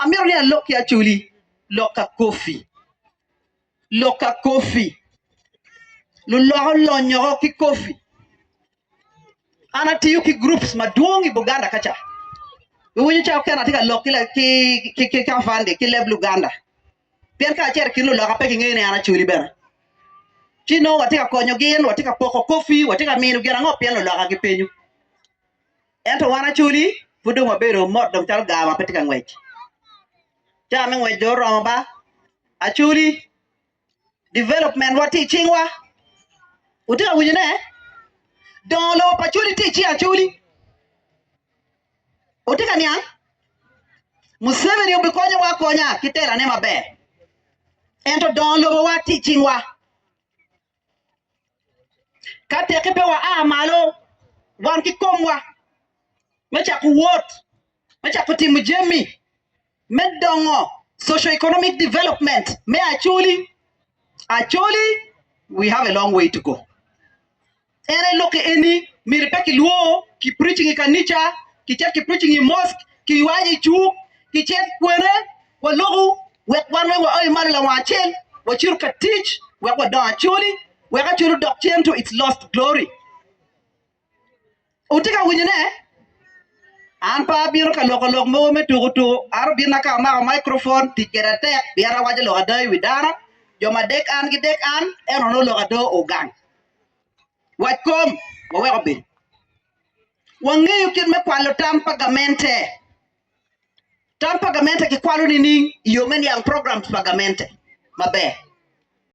amiro ni loki achuli loka kofi lo nyoro ki kofi ana tiyo ki groups maduong Buganda kacha winyo cha kana tika loki la ki ka fande ki level Uganda pien ka cher kilo loka pe ngene ana chuli bera chino watika konyo gin watika poko kofi watika minu gina ngo pien lo loka ki penyu ento wana chuli fudu mabero mod dom chal gawa petika ngwech cha me ngwech do romba achuli development wati chingwa utika wujine don lo pachuli tichi achuli utika niang Museveni ubikonyo wakonya kitela ne mabe ento don lo wati chingwa kate kepe wa malo wan ki komwa mecha kuwot mecha kutimu jemi medongo socio economic development me actually we have a long way to go ere look any miripeki luo ki preaching ikanicha ki chat ki preaching in mosque ki waji chu ki chat kwere wa logo we wanwe wa ay marla wa chen wa chiru ka teach we wa da actually we ka chiru doctrine to its lost glory utika wunyene ampa biro ka lok mo me tugutu aro bina ka ma microphone tikera te biara waje lo adai widara joma dek an gi dek an eno lo ado ogang watkom wawe obin wangeyo kin me kwalo tam pagamente ki kwalo ni yo men yang programs pagamente mabe